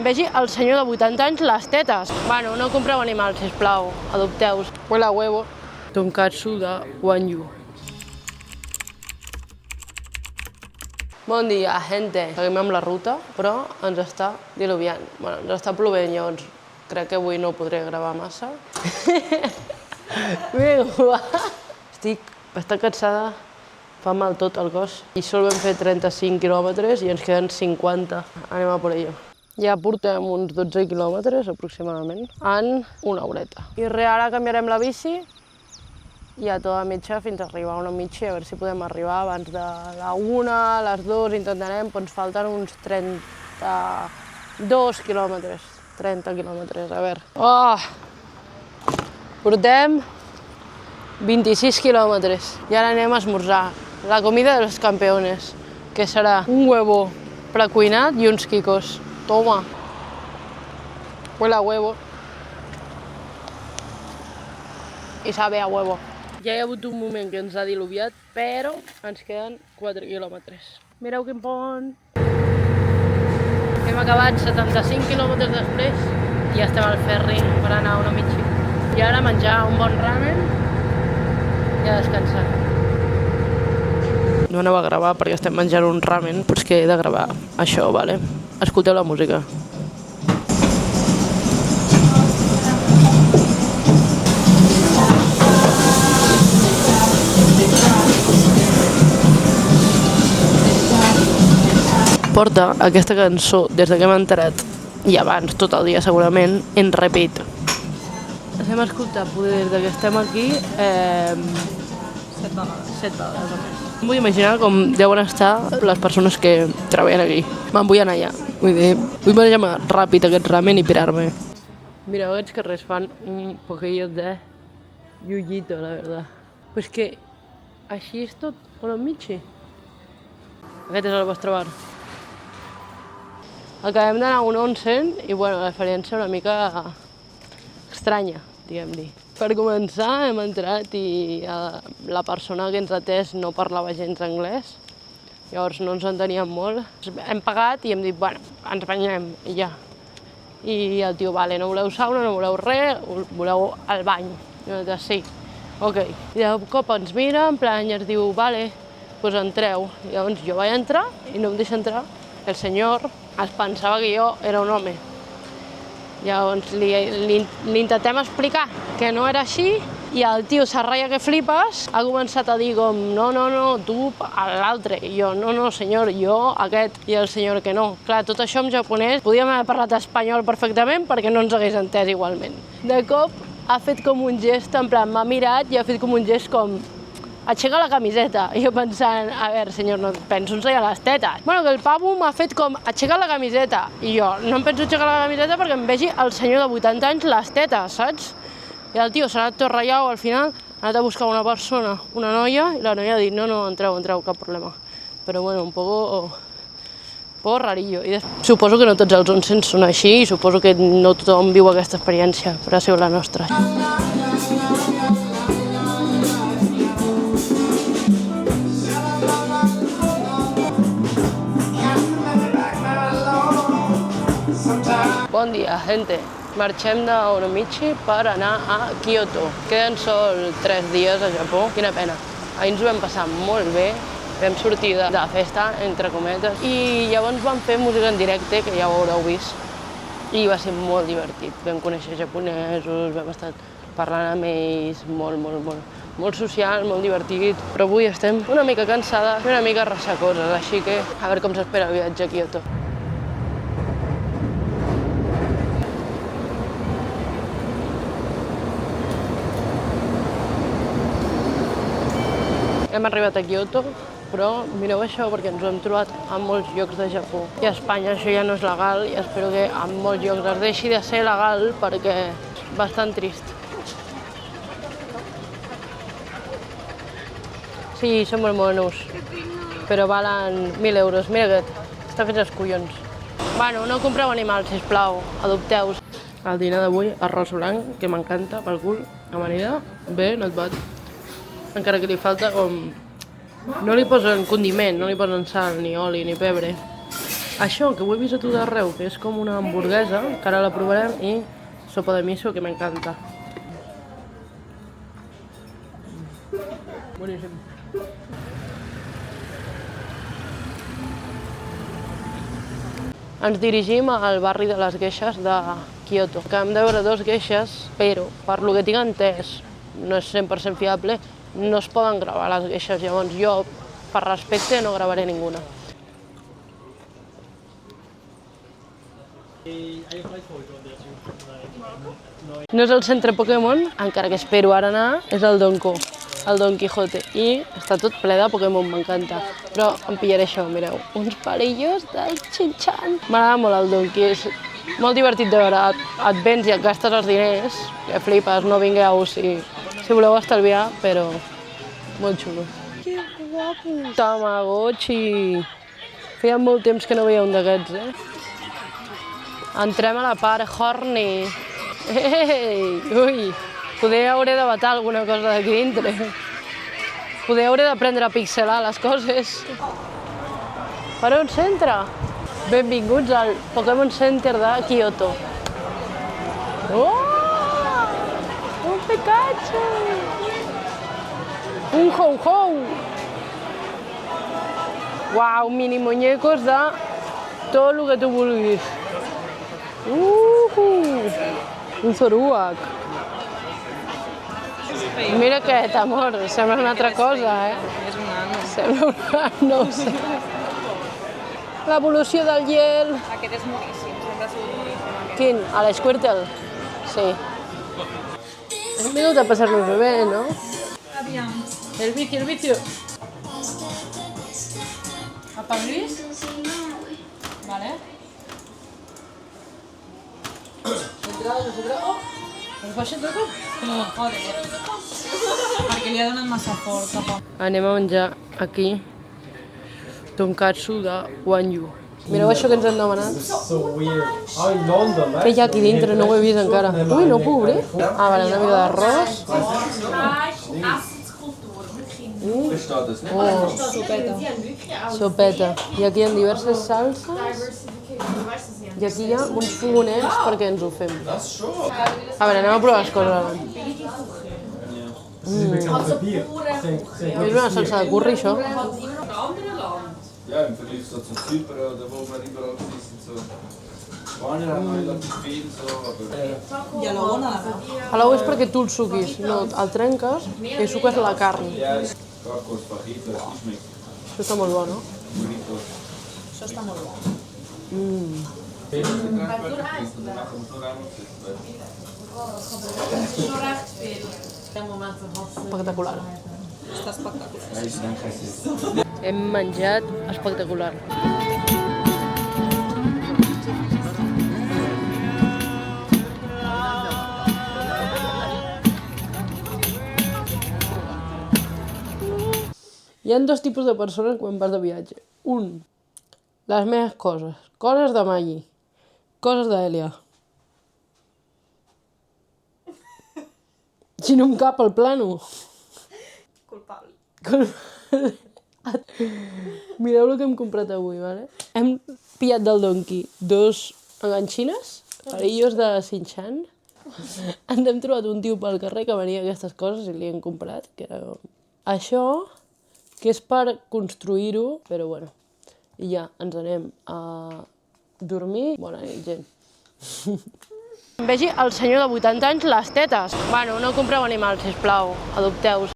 vegi el senyor de 80 anys les tetes. Bueno, no compreu animals, sisplau, adopteu-os. Huele a huevo. Tonkatsu de Wanyu. Bon dia, gente. Seguim amb la ruta, però ens està diluviant. Bueno, ens està plovent, llavors crec que avui no podré gravar massa. Mira com va. Estic bastant cansada, fa mal tot el cos. I sol vam fer 35 quilòmetres i ens queden 50. Anem a por ello. Ja portem uns 12 quilòmetres aproximadament en una horeta. I ara canviarem la bici i a tota mitja fins a arribar a una mitja, a veure si podem arribar abans de la 1, a les 2 intentarem, però ens falten uns 32 quilòmetres, 30 quilòmetres, a veure. Oh! Portem 26 quilòmetres i ara anem a esmorzar. La comida de los campeones, que serà un huevo precuinat i uns quicos. Toma! Huele a huevo. I sabe a huevo. Ja hi ha hagut un moment que ens ha diluviat, però ens queden 4 quilòmetres. Mireu quin pont! Hem acabat 75 quilòmetres després i ja estem al ferri per anar a una mitja. I ara menjar un bon ramen i a descansar. No aneu a gravar perquè estem menjant un ramen, però és que he de gravar això, vale? Escolteu la música. Porta aquesta cançó des que hem enterat i abans, tot el dia segurament, en repeat. Les hem escoltat des que estem aquí 7 vegades o més. Em vull imaginar com deuen estar les persones que treballen aquí. Me'n vull anar allà. Vull menjar-me ràpid aquest ramen i pirar-me. Mireu, aquests carrers fan un poquillo de yuyito, la verdad. Però és que així és tot, on enmig. Aquest és el vostre bar. Acabem d'anar a un onsen i bueno, l'experiència una mica estranya, diguem-li. Per començar hem entrat i la persona que ens ha atès no parlava gens anglès, llavors no ens enteníem molt. Hem pagat i hem dit, bueno, ens banyem i ja. I el tio, vale, no voleu sauna, no voleu res, voleu el bany. I hem dit, sí, ok. I de cop ens mira, en plan, i ens diu, vale, doncs entreu. I llavors jo vaig entrar i no em deixa entrar. El senyor es pensava que jo era un home. Llavors li intentem explicar que no era així i el tio s'arraia que flipes, ha començat a dir com no, tu l'altre. I jo, no, senyor, jo aquest. I el senyor que no. Clar, tot això en japonès, podíem haver parlat espanyol perfectament perquè no ens hagués entès igualment. De cop ha fet com un gest, en plan, m'ha mirat i ha fet com un gest com aixeca la camiseta. I jo pensant, a veure, senyor, no penso ensenyar les tetes. Bueno, que el pavo m'ha fet com aixeca la camiseta. I jo no em penso aixecar la camiseta perquè em vegi el senyor de 80 anys les tetes, saps? I el tio s'ha anat tot ratllau, al final ha anat a buscar una persona, una noia, i la noia ha dit, no, entreu, cap problema. Però bueno, un poco rarillo. I suposo que no tots els onsens són així i suposo que no tothom viu aquesta experiència, però ha sigut la nostra. Bon dia, gente. Marxem d'Onomichi per anar a Kyoto. Queden sol 3 dies a Japó. Quina pena. Ahir ens ho vam passar molt bé. Vam sortir de festa, entre cometes, i llavors vam fer música en directe, que ja ho haureu vist. I va ser molt divertit. Vam conèixer japonesos, vam estar parlant amb ells, molt social, molt divertit. Però avui estem una mica cansades i una mica ressecoses, així que a veure com s'espera el viatge a Kyoto. Hem arribat a Kyoto, però mireu això perquè ens ho hem trobat en molts llocs de Japó. I a Espanya això ja no és legal i espero que en molts llocs es deixi de ser legal perquè és bastant trist. Sí, són molt monos, però valen 1.000 euros. Mira aquest, està fet els collons. Bueno, no compreu animals, sisplau, adopteu-os. El dinar d'avui, arròs blanc, que m'encanta, pel cul, amanida, bé, no et bat. Encara que li falta com... No li posen condiment, no li posen sal, ni oli, ni pebre. Això, que ho he vist a tot arreu, que és com una hamburguesa, que ara la provarem, i sopa de miso, que m'encanta. Boníssim. Ens dirigim al barri de les Geishas de Kyoto. Acabem de veure 2 geishas, però, per lo que tinc entès, no és 100% fiable, no es poden gravar les geishas. Llavors jo, per respecte, no gravaré ninguna. No és el centre Pokémon, encara que espero ara anar, és el Donko, el Don Quijote, i està tot ple de Pokémon, m'encanta. Però em pillaré això, mireu, uns palillos del Xin-Chan. M'agrada molt el Donki, és molt divertit de veure, et vens i et gastes els diners, que flipes, no vingueu si voleu estalviar, però molt xulo. Que guapo! Tamagotchi! Feia molt temps que no veia un d'aquests, Entrem a la part horny. Ei! Ui! Poder hauré de vetar alguna cosa d'aquí dintre. Poder hauré d'aprendre a pixelar les coses. Per on s'entra? Benvinguts al Pokémon Center de Kyoto. Oh! Un Pikachu! Un Ho-Ho! Uau, mini muñecos de tot el que tu vulguis. Un Zoroark. Mira aquest, amor, sembla una altra cosa, És un nano. Sembla una... no ho sé. L'evolució del gel. Aquest és moníssim, sempre ha sigut moníssim aquest. Quin? A la Squirtle? Sí. Hem vingut a passar-nos-ho bé, no? Aviam. El vicio. ¿Apa Luis? Vale. Oh! Ens baixa tot? Joder. Perquè li ha donat massa fort, cap. Anem a menjar aquí tonkatsu de Wanyu. Mireu això que ens han demanat. Què hi ha aquí dintre? No ho he vist encara. Ui, no ho puc obrir? Ah, vale, una mica d'arròs. Sopeta. I aquí hi ha diverses salses. I aquí hi ha uns fogonets perquè ens ho fem. A veure, anem a provar les coses. És una salsa de curri, això. Ja, im Vergleich so zu Zypern oder wo wir überall sind, so. Spanien haben wir relativ viel, so, aber... I a l'ona, A l'ou és perquè tu el suquis, no, el trenques i suques la carn. Ja, Kakos, Fajito, das schmeckt. Això està molt bo, no? Burritos. això està molt bo. Espectacular. Està espectacular. Hem menjat espectacular. Hi ha 2 tipus de persones quan vas de viatge. Un, les meves coses. Coses de Maggi. Coses d'Èlia. Si no em cap el plano. Culpable. Mireu el que hem comprat avui, vale? Hem pillat del Donki 2 enganxines, palillos de Xin-Chan. Ens hem trobat un tio pel carrer que venia aquestes coses i li hem comprat, que era... Això, que és per construir-ho, però bueno. I ja, ens anem a dormir. Bona nit, gent. Vegi el senyor de 80 anys les tetes. Bueno, no compreu animals, sisplau. Adopteu-los.